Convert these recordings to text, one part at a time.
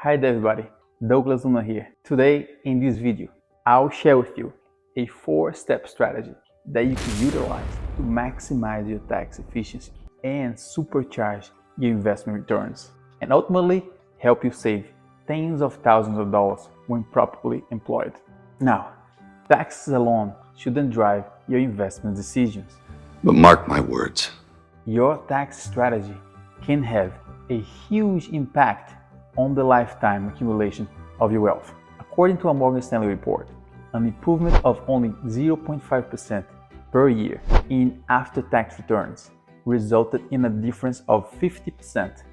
Hi there everybody, Douglas Luna here. Today in this video, I'll share with you a 4-step strategy that you can utilize to maximize your tax efficiency and supercharge your investment returns, and ultimately help you save tens of thousands of dollars when properly employed. Now, taxes alone shouldn't drive your investment decisions. But mark my words, Your tax strategy can have a huge impact on the lifetime accumulation of your wealth. According to a Morgan Stanley report, an improvement of only 0.5% per year in after-tax returns resulted in a difference of 50%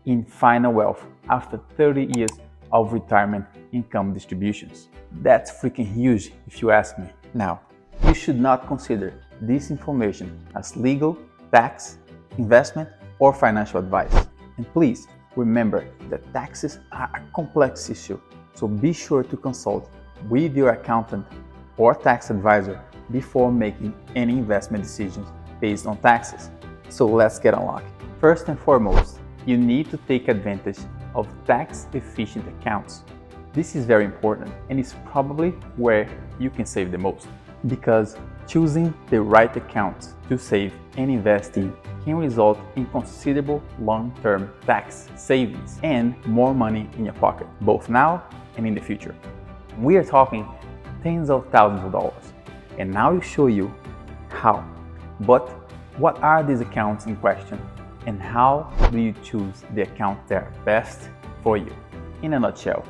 in final wealth after 30 years of retirement income distributions. That's freaking huge if you ask me. Now, you should not consider this information as legal, tax, investment, or financial advice. And please remember that taxes are a complex issue, so be sure to consult with your accountant or tax advisor before making any investment decisions based on taxes. So let's get unlocked. First and foremost, you need to take advantage of tax-efficient accounts. This is very important and is probably where you can save the most, because choosing the right accounts to save and invest in can result in considerable long-term tax savings and more money in your pocket, both now and in the future. We are talking tens of thousands of dollars, and now I'll show you how. But what are these accounts in question, and how do you choose the accounts that are best for you? In a nutshell,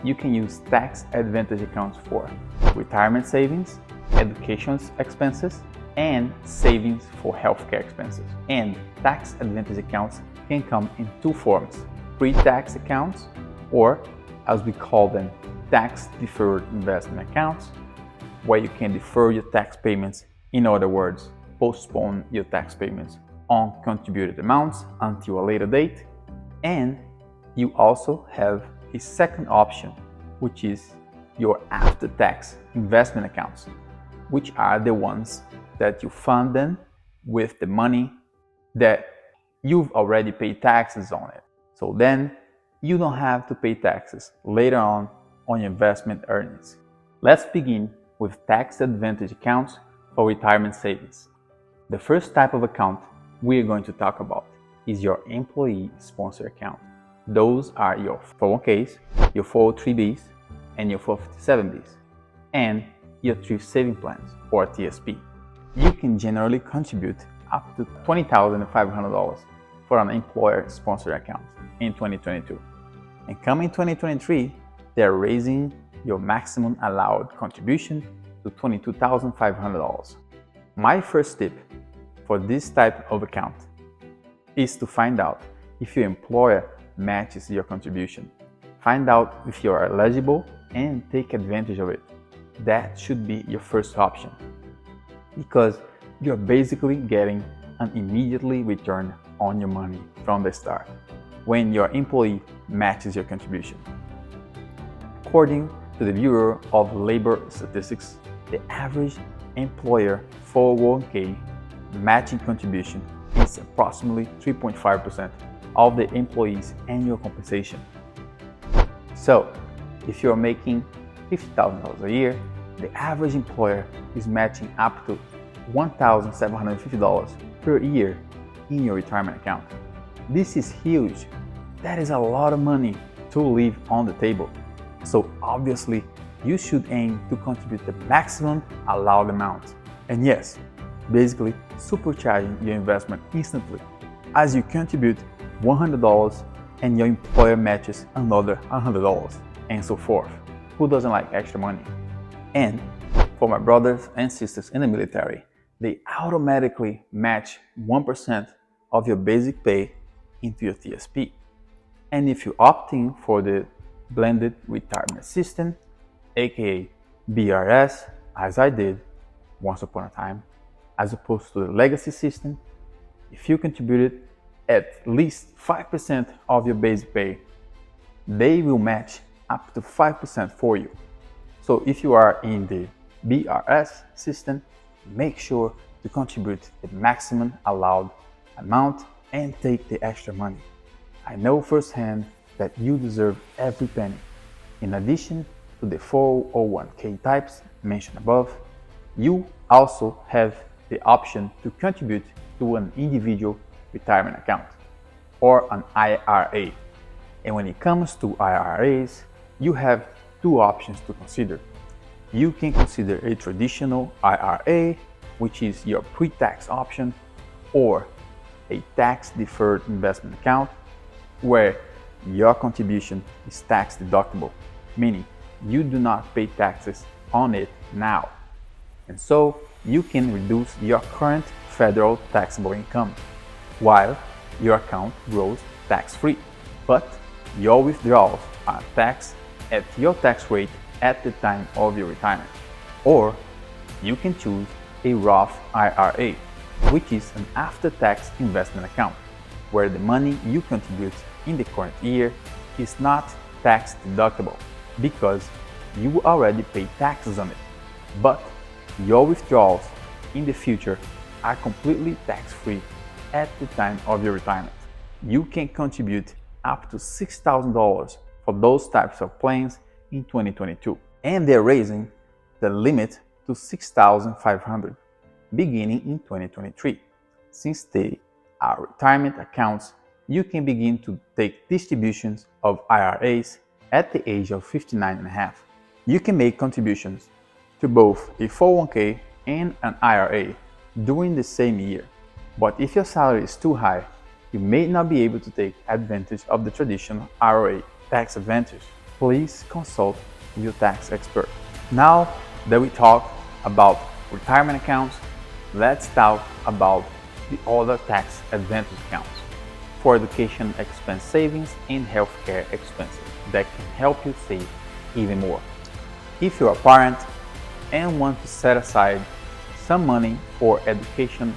you can use tax advantage accounts for retirement savings, education expenses, and savings for healthcare expenses. And tax advantage accounts can come in two forms: pre-tax accounts, or as we call them, tax-deferred investment accounts, where you can defer your tax payments. In other words, postpone your tax payments on contributed amounts until a later date. And you also have a second option, which is your after-tax investment accounts, which are the ones that you fund them with the money that you've already paid taxes on it. So then you don't have to pay taxes later on your investment earnings. Let's begin with tax advantage accounts for retirement savings. The first type of account we're going to talk about is your employee sponsor account. Those are your 401ks, your 403bs, and your 457bs, and your thrift saving plans, or TSP. You can generally contribute up to $20,500 for an employer-sponsored account in 2022. And coming 2023, they're raising your maximum allowed contribution to $22,500. My first tip for this type of account is to find out if your employer matches your contribution. Find out if you are eligible and take advantage of it. That should be your first option, because you're basically getting an immediately return on your money from the start when your employee matches your contribution. According to the Bureau of Labor Statistics, the average employer 401k matching contribution is approximately 3.5% of the employee's annual compensation. So, if you're making $50,000 a year, the average employer is matching up to $1,750 per year in your retirement account. This is huge. That is a lot of money to leave on the table. So obviously, you should aim to contribute the maximum allowed amount. And yes, basically supercharging your investment instantly, as you contribute $100 and your employer matches another $100, and so forth. Who doesn't like extra money? And for my brothers and sisters in the military, they automatically match 1% of your basic pay into your TSP. And if you opt in for the blended retirement system, aka BRS, as I did once upon a time, as opposed to the legacy system, if you contributed at least 5% of your basic pay, they will match up to 5% for you. So if you are in the BRS system, make sure to contribute the maximum allowed amount and take the extra money. I know firsthand that you deserve every penny. In addition to the 401k types mentioned above, you also have the option to contribute to an individual retirement account or an IRA. And when it comes to IRAs, you have two options to consider. You can consider a traditional IRA, which is your pre-tax option, or a tax-deferred investment account where your contribution is tax deductible, meaning you do not pay taxes on it now. And so you can reduce your current federal taxable income while your account grows tax-free. But your withdrawals are taxed at your tax rate at the time of your retirement. Or you can choose a Roth IRA, which is an after-tax investment account, where the money you contribute in the current year is not tax deductible because you already pay taxes on it. But your withdrawals in the future are completely tax-free at the time of your retirement. You can contribute up to $6,000 for those types of plans in 2022, and they're raising the limit to $6,500 beginning in 2023. Since they are retirement accounts, you can begin to take distributions of IRAs at the age of 59.5. You can make contributions to both a 401k and an IRA during the same year. But if your salary is too high, you may not be able to take advantage of the traditional IRA tax advantage. Please consult with your tax expert. Now that we talked about retirement accounts, let's talk about the other tax advantage accounts for education expense savings and healthcare expenses that can help you save even more. If you're a parent and want to set aside some money for education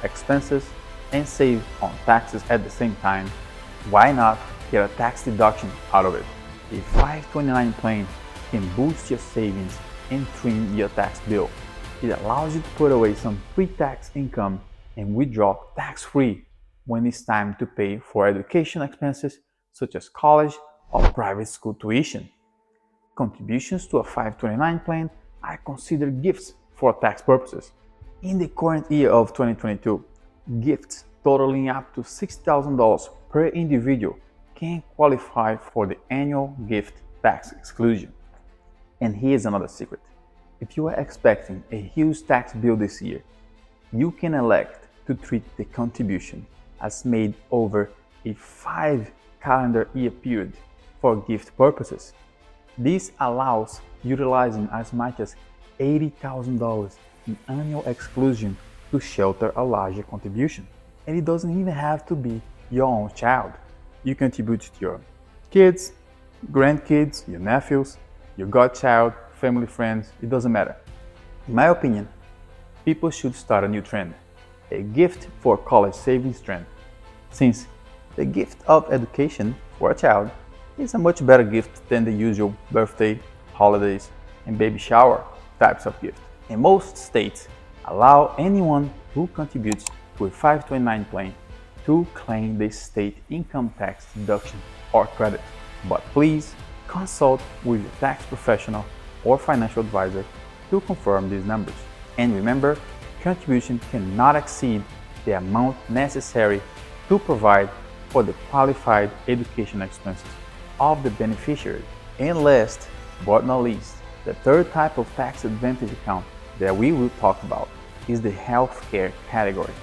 expenses and save on taxes at the same time, why not get a tax deduction out of it? A 529 plan can boost your savings and trim your tax bill. It allows you to put away some pre-tax income and withdraw tax-free when it's time to pay for education expenses such as college or private school tuition. Contributions to a 529 plan are considered gifts for tax purposes. In the current year of 2022, gifts totaling up to $6,000 per individual can qualify for the annual gift tax exclusion. And here's another secret. If you are expecting a huge tax bill this year, you can elect to treat the contribution as made over a 5 calendar year period for gift purposes. This allows utilizing as much as $80,000 in annual exclusion to shelter a larger contribution. And it doesn't even have to be your own child. You contribute to your kids, grandkids, your nephews, your godchild, family, friends, it doesn't matter. In my opinion, people should start a new trend, a gift for college savings trend, since the gift of education for a child is a much better gift than the usual birthday, holidays, and baby shower types of gift. And most states allow anyone who contributes to a 529 plan to claim the state income tax deduction or credit. But please consult with your tax professional or financial advisor to confirm these numbers. And remember, contribution cannot exceed the amount necessary to provide for the qualified education expenses of the beneficiary. And last but not least, the third type of tax advantage account that we will talk about is the healthcare category.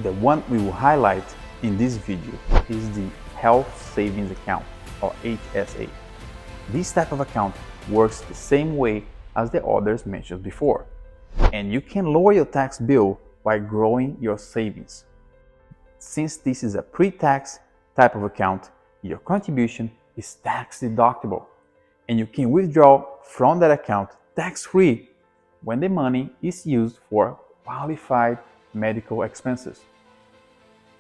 The one we will highlight in this video is the Health Savings Account, or HSA. This type of account works the same way as the others mentioned before, and you can lower your tax bill by growing your savings. Since this is a pre-tax type of account, your contribution is tax deductible, and you can withdraw from that account tax-free when the money is used for qualified medical expenses.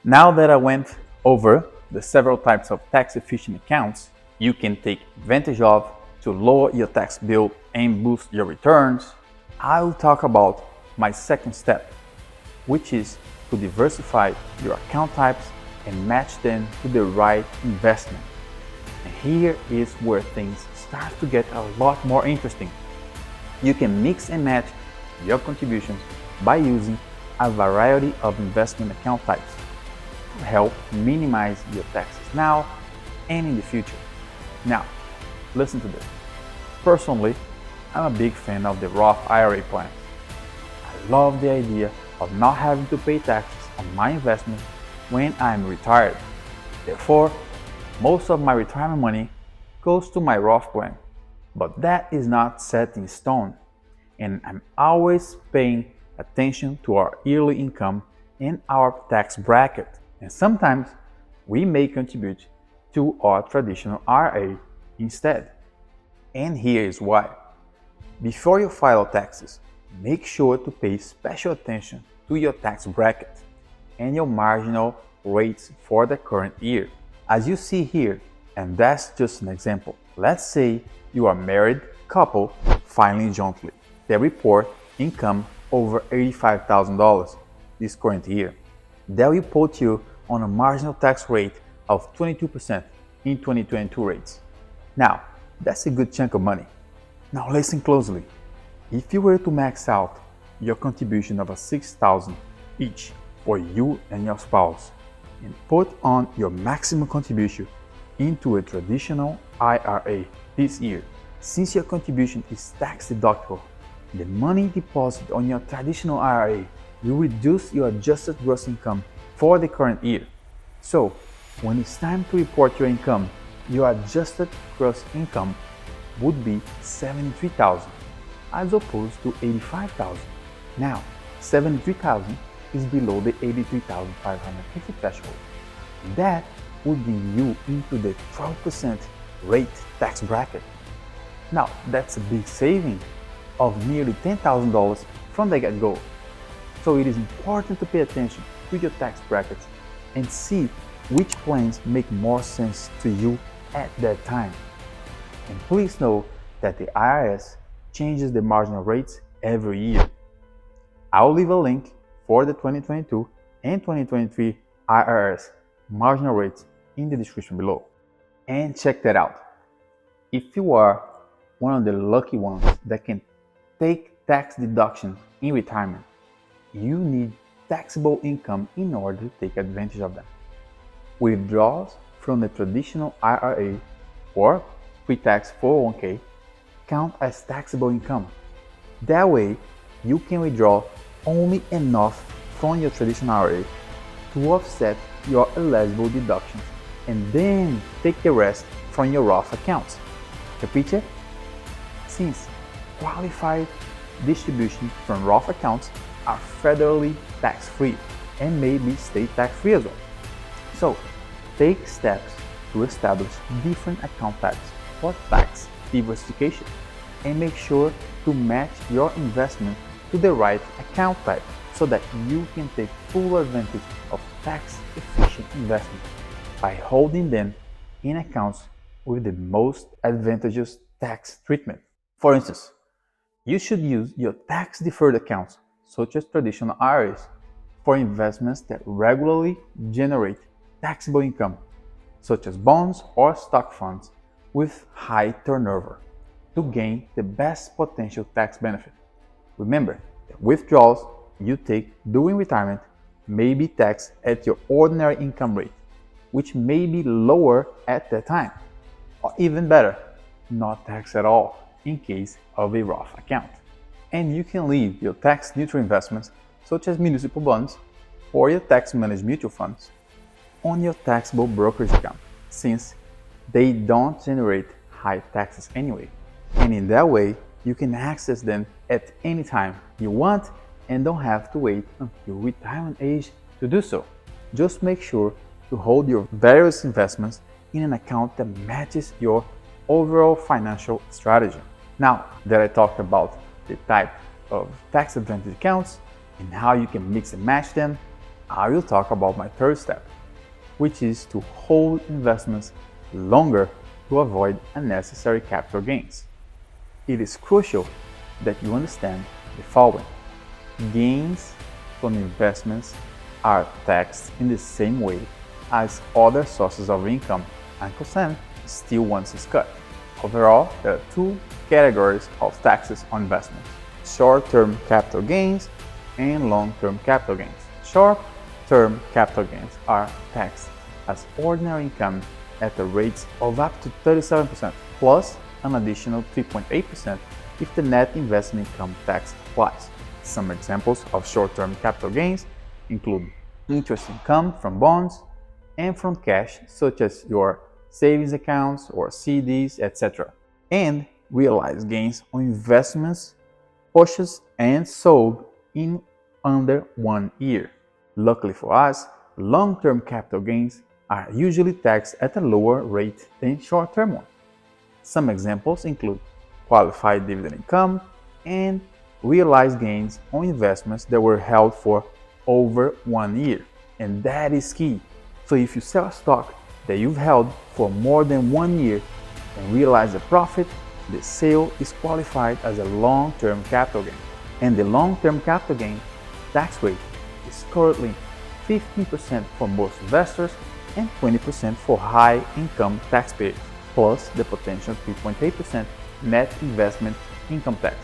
Now that I went over the several types of tax-efficient accounts you can take advantage of to lower your tax bill and boost your returns, I will talk about my second step, which is to diversify your account types and match them to the right investment. And here is where things start to get a lot more interesting. You can mix and match your contributions by using a variety of investment account types to help minimize your taxes now and in the future. Now, listen to this. Personally, I'm a big fan of the Roth IRA plans. I love the idea of not having to pay taxes on my investment when I'm retired. Therefore, most of my retirement money goes to my Roth plan. But that is not set in stone, and I'm always paying attention to our yearly income and our tax bracket. And sometimes we may contribute to our traditional IRA instead. And here is why. Before you file taxes, make sure to pay special attention to your tax bracket and your marginal rates for the current year. As you see here, and that's just an example. Let's say you are a married couple filing jointly. They report income over $85,000 this current year. That will put you on a marginal tax rate of 22% in 2022 rates. Now, that's a good chunk of money. Now listen closely. If you were to max out your contribution of $6,000 each for you and your spouse, and put on your maximum contribution into a traditional IRA this year, since your contribution is tax deductible, the money deposited on your traditional IRA will reduce your adjusted gross income for the current year. So, when it's time to report your income, your adjusted gross income would be $73,000 as opposed to $85,000. Now, $73,000 is below the $83,550 threshold. That would bring you into the 12% rate tax bracket. Now, that's a big saving of nearly $10,000 from the get-go. So it is important to pay attention to your tax brackets and see which plans make more sense to you at that time. And please know that the IRS changes the marginal rates every year. I'll leave a link for the 2022 and 2023 IRS marginal rates in the description below. And check that out. If you are one of the lucky ones that can take tax deductions in retirement, you need taxable income in order to take advantage of them. Withdrawals from the traditional IRA or pre-tax 401k count as taxable income. That way, you can withdraw only enough from your traditional IRA to offset your eligible deductions and then take the rest from your Roth accounts. Capiche? Since qualified distributions from Roth accounts are federally tax-free and may be state tax-free as well. So, take steps to establish different account types for tax diversification and make sure to match your investment to the right account type so that you can take full advantage of tax-efficient investment by holding them in accounts with the most advantageous tax treatment. For instance, you should use your tax-deferred accounts, such as traditional IRAs, for investments that regularly generate taxable income, such as bonds or stock funds with high turnover, to gain the best potential tax benefit. Remember that withdrawals you take during retirement may be taxed at your ordinary income rate, which may be lower at that time, or even better, not taxed at all in case of a Roth account. And you can leave your tax-neutral investments, such as municipal bonds or your tax-managed mutual funds, on your taxable brokerage account, since they don't generate high taxes anyway. And in that way, you can access them at any time you want and don't have to wait until retirement age to do so. Just make sure to hold your various investments in an account that matches your overall financial strategy. Now that I talked about the type of tax advantage accounts and how you can mix and match them, I will talk about my third step, which is to hold investments longer to avoid unnecessary capital gains. It is crucial that you understand the following. Gains from investments are taxed in the same way as other sources of income. Uncle Sam still wants his cut. Overall, there are two categories of taxes on investments: short-term capital gains and long-term capital gains. Short-term capital gains are taxed as ordinary income at the rates of up to 37%, plus an additional 3.8% if the net investment income tax applies. Some examples of short-term capital gains include interest income from bonds and from cash, such as your savings accounts or CDs, etc., and realized gains on investments purchased and sold in under 1 year. Luckily for us, long-term capital gains are usually taxed at a lower rate than short-term ones. Some examples include qualified dividend income and realized gains on investments that were held for over 1 year. And that is key. So if you sell a stock that you've held for more than 1 year and realize a profit, the sale is qualified as a long-term capital gain. And the long-term capital gain tax rate is currently 15% for most investors and 20% for high-income taxpayers, plus the potential 3.8% net investment income tax.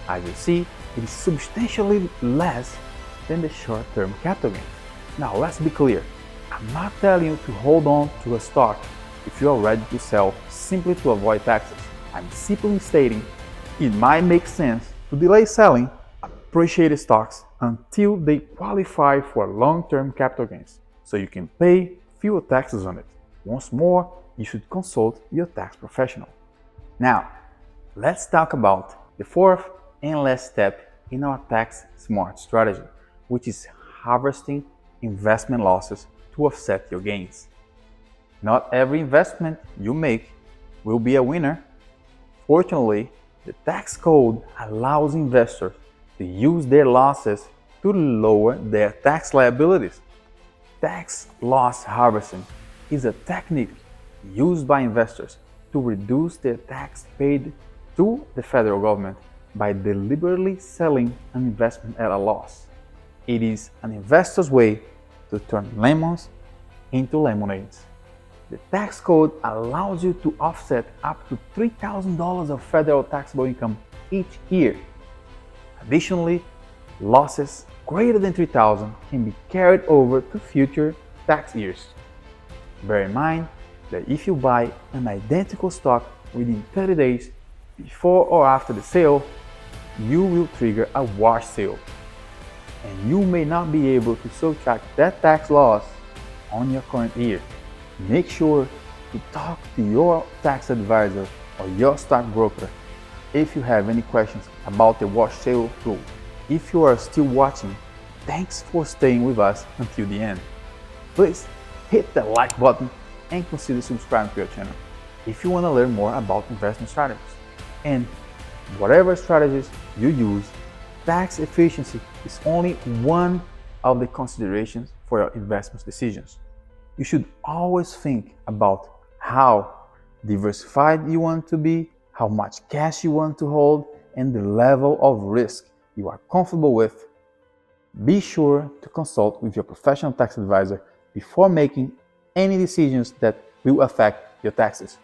As you see, it is substantially less than the short-term capital gains. Now let's be clear, I'm not telling you to hold on to a stock if you are ready to sell simply to avoid taxes. I'm simply stating it might make sense to delay selling appreciated stocks until they qualify for long-term capital gains, so you can pay fewer taxes on it. Once more, you should consult your tax professional. Now, let's talk about the fourth and last step in our tax smart strategy, which is harvesting investment losses to offset your gains. Not every investment you make will be a winner. Fortunately, the tax code allows investors to use their losses to lower their tax liabilities. Tax loss harvesting is a technique used by investors to reduce their tax paid to the federal government by deliberately selling an investment at a loss. It is an investor's way to turn lemons into lemonades. The tax code allows you to offset up to $3,000 of federal taxable income each year. Additionally, losses greater than $3,000 can be carried over to future tax years. Bear in mind that if you buy an identical stock within 30 days before or after the sale, you will trigger a wash sale, and you may not be able to subtract that tax loss on your current year. Make sure to talk to your tax advisor or your stockbroker if you have any questions about the wash sale rule. If you are still watching, thanks for staying with us until the end. Please hit the like button and consider subscribing to our channel if you want to learn more about investment strategies. And whatever strategies you use, tax efficiency is only one of the considerations for your investment decisions. You should always think about how diversified you want to be, how much cash you want to hold, and the level of risk you are comfortable with. Be sure to consult with your professional tax advisor before making any decisions that will affect your taxes.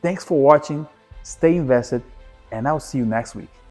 Thanks for watching, stay invested, and I'll see you next week.